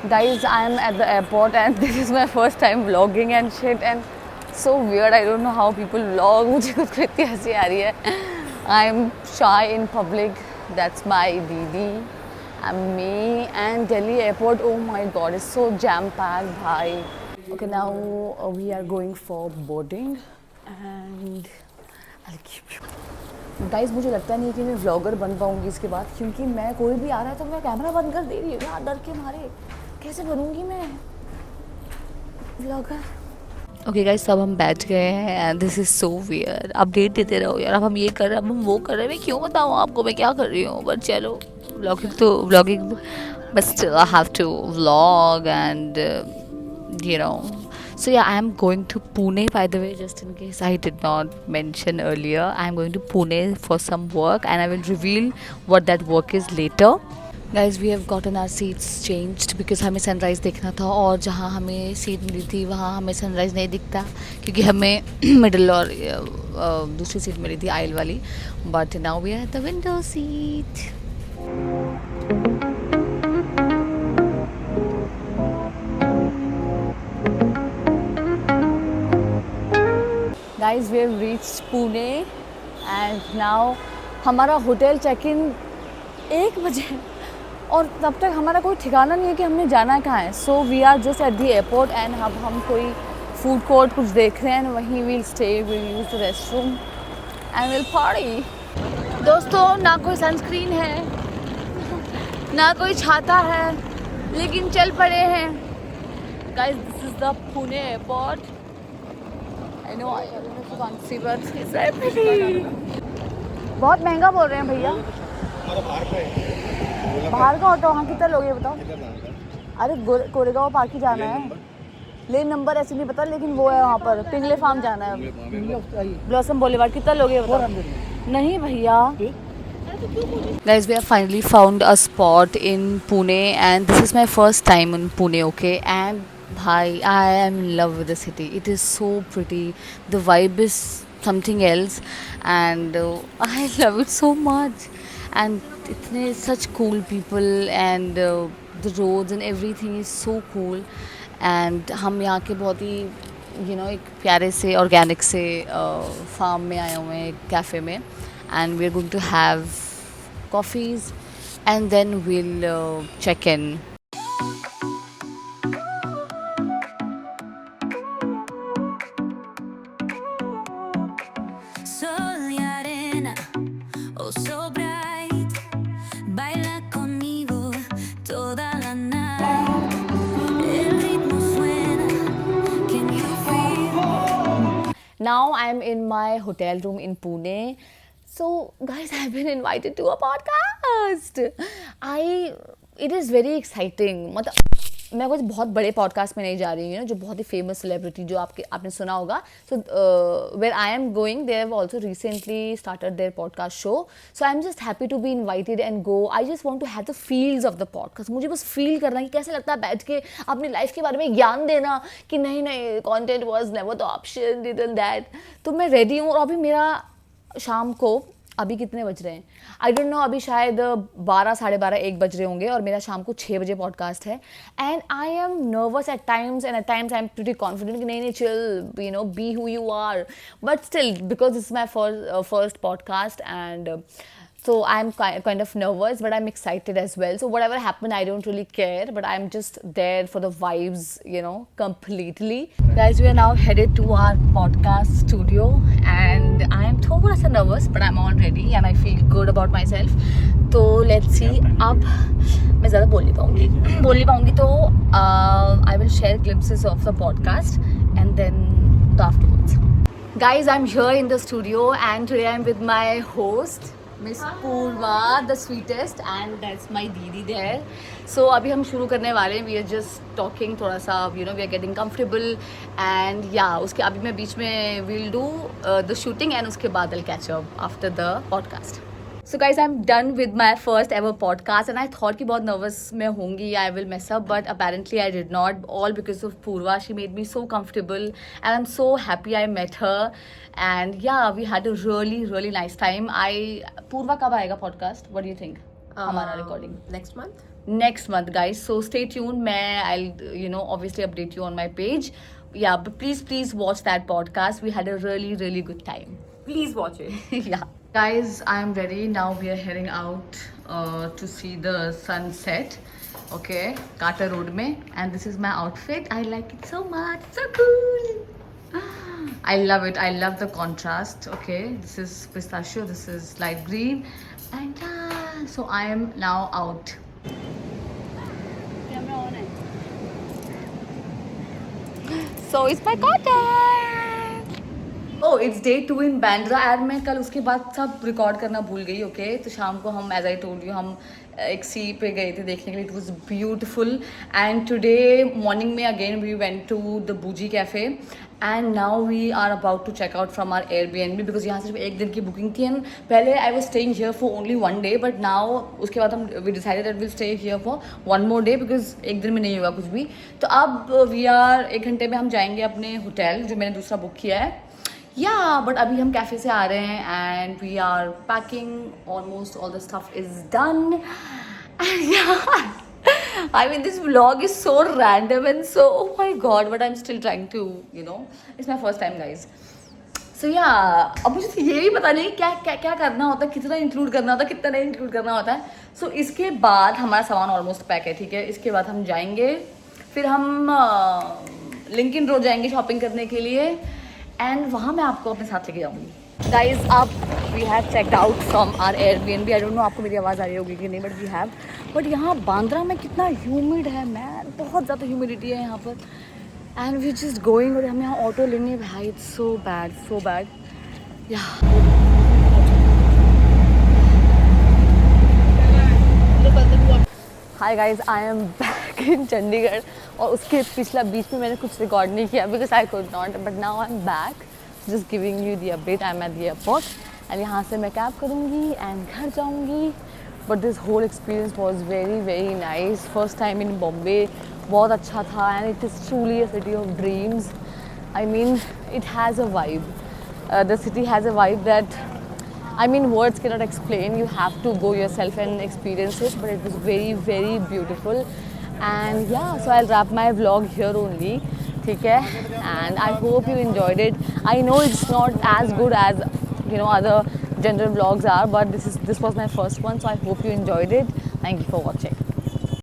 Guys, I am at the airport and this is my first time vlogging and shit and so weird. I don't know how people vlog. मुझे खुद को इतनी हंसी आ रही है. I'm shy in public. That's my Didi. And me and Delhi airport. Oh my God, it's so jam packed, bhai. Okay, now we are going for boarding and I'll keep you. Guys मुझे लगता नहीं कि मैं vlogger बन पाऊंगी इसके बाद क्योंकि मैं कोई भी आ रहा है तो मैं कैमरा बंद कर दे रही हूँ यार डर के मारे. कैसे बनूंगी मैं व्लॉगर. ओके गाइस सब हम बैठ गए हैं and this is so weird. Update देते रहो यार. अब हम ये कर रहे हैं, अब हम वो कर रहे हैं. मैं क्यों बताऊँ आपको मैं क्या कर रही हूँ. बट चलो vlogging but still I have to vlog and you know. So yeah, I am going to Pune, by the way, just in case I did not mention earlier. I am going to Pune for some work and I will reveal what that work is later. Guys, we have gotten our seats changed because हमें sunrise देखना था और जहाँ हमें seat मिली थी वहाँ हमें sunrise नहीं दिखता क्योंकि हमें मिडिल और दूसरी सीट मिली थी आइल वाली. But now we are at the window seat. Guys, we have reached Pune and now हमारा होटल चेक इन 1 बजे और तब तक हमारा कोई ठिकाना नहीं है कि हमने जाना है कहाँ है. So we are just at the airport and अब हम कोई फूड कोर्ट कुछ देख रहे हैं. वहीं will stay, will use the restroom and will party. दोस्तों ना कोई सनस्क्रीन है ना कोई छाता है लेकिन चल पड़े हैं. Guys this is the Pune airport. I know I am fancy but it's very pretty. बहुत महंगा बोल रहे हैं भैया. बाहर का ऑटो. हाँ कितना लोगे बताओ. अरे कोरेगांव पार्क ही जाना है. लेन नंबर ऐसे नहीं पता लेकिन वो है वहाँ पर पिंगले फार्म जाना है. ब्लॉसम बोलीवार्ड. कितना लोगे बताओ. नहीं भैया. Guys, we have finally found a spot in Pune and this is my first time in Pune, okay? And bhai, I am in love with the city. It is so pretty. The vibe is something else and I love it so much. And itne such cool people and the roads and everything is so cool. And हम यहाँ के बहुत ही एक प्यारे से organic से farm में आए हुए हैं एक कैफ़े में. And we are going to have coffees and then we'll check in. Now I'm in my hotel room in Pune. So guys, I've been invited to a podcast. It is very exciting. मतलब मैं कुछ बहुत बड़े podcast में नहीं जा रही हूँ जो बहुत ही फेमस सेलिब्रिटी जो आपने सुना होगा. So where I am going they have also recently started their podcast show. So I am just happy to be invited and go. I just want to have the feels of the podcast. मुझे बस feel करना कि कैसे लगता है बैठ के अपनी लाइफ के बारे में ज्ञान देना कि नहीं content was never the option this and that. तो मैं रेडी हूँ. और अभी मेरा शाम को अभी कितने बज रहे हैं आई डोंट नो. अभी शायद 12 साढ़े 12 1 बज रहे होंगे और मेरा शाम को 6 बजे पॉडकास्ट है. And I am nervous at times and at times I am pretty confident कि नहीं chill be who you are. But still because this is my first podcast and so I'm kind of nervous but I'm excited as well. So whatever happened I don't really care but I'm just there for the vibes completely. Guys, we are now headed to our podcast studio and I am thoda sa nervous but I'm all ready and I feel good about myself. तो let's see. अब मैं ज़्यादा बोल नहीं पाऊँगी तो I will share glimpses of the podcast and then afterwards. Guys, I'm here in the studio and today I'm with my host Miss Purva, the sweetest, and that's my Didi there. So अभी हम शुरू करने वाले हैं. We are just talking थोड़ा सा we are getting comfortable and yeah उसके अभी मैं बीच में we'll do the shooting and उसके बाद I'll catch up after the podcast. So guys, I'm done with my first ever podcast and I thought कि बहुत nervous मैं होंगी, I will mess up, but apparently I did not, all because of Purva. She made me so comfortable and I'm so happy I met her and yeah, we had a really nice time. Purva कब आएगा podcast? What do you think? हमारा recording next month. next month, guys. So stay tuned. I'll obviously update you on my page. Yeah, but please watch that podcast. We had a really good time. Please watch it. Yeah. Guys, I am ready. Now we are heading out to see the sunset. Okay, Carter Road mein. And this is my outfit. I like it so much. So cool. I love it. I love the contrast. Okay, this is pistachio. This is light green. And so I am now out. So it's my Carter. Oh, it's day 2 in Bandra. यार मैं कल उसके बाद सब record करना भूल गई. Okay, तो शाम को हम, एज आई टोल्ड यू, हम एक सी पे गए थे देखने के लिए. It was beautiful. And today morning में again we went to the Boozy cafe. And now we are about to check out from our Airbnb because यहाँ सिर्फ एक दिन की बुकिंग थी. एंड पहले I was staying here for only 1 day, but now उसके बाद हम we decided that will stay here for 1 more day because एक दिन में नहीं होगा कुछ भी. तो अब वी आर 1 घंटे में हम जाएंगे अपने होटल जो मैंने दूसरा बुक किया है. Yeah, बट अभी हम कैफ़े से आ रहे हैं and we are packing. Almost all the stuff is done. I mean, this vlog is so random and so, oh my god, but I'm still trying to, it's my first time, guys. So yeah, अब मुझे तो ये भी पता नहीं क्या क्या क्या करना होता है, कितना इंक्लूड करना होता है, कितना नहीं इंक्लूड करना होता है. So इसके बाद हमारा सामान ऑलमोस्ट पैक है, ठीक है. इसके बाद हम जाएंगे, फिर हम लिंकन रोड जाएंगे शॉपिंग करने के लिए. एंड वहाँ मैं आपको अपने साथ लेके जाऊँगी. गाइज, अब we have checked out from our Airbnb. I don't know आपको मेरी आवाज़ आ रही होगी कि नहीं, बट वी हैव. बट यहाँ बांद्रा में कितना ह्यूमिड है मैन, बहुत ज़्यादा ह्यूमिडिटी है यहाँ पर. And we just going. और हम यहाँ ऑटो लेंगे भाई. It's so bad. Yeah hi guys, I am back in Chandigarh. और उसके पिछला बीच में मैंने कुछ रिकॉर्ड नहीं किया because I could not. But now I am back, just giving you the update. I am at the airport and यहाँ से मैं कैब करूँगी एंड घर जाऊँगी. But this whole experience was very nice. First time in Bombay. बहुत अच्छा था. And it is truly a city of dreams. I mean, it has a vibe. The city has a vibe that, I mean, words cannot explain. You have to go yourself and experience it. But it was very beautiful. And yeah, so I'll wrap my vlog here only. ठीक है? And I hope you enjoyed it. I know it's not as good as other general vlogs are, but this was my first one, so I hope you enjoyed it. Thank you for watching.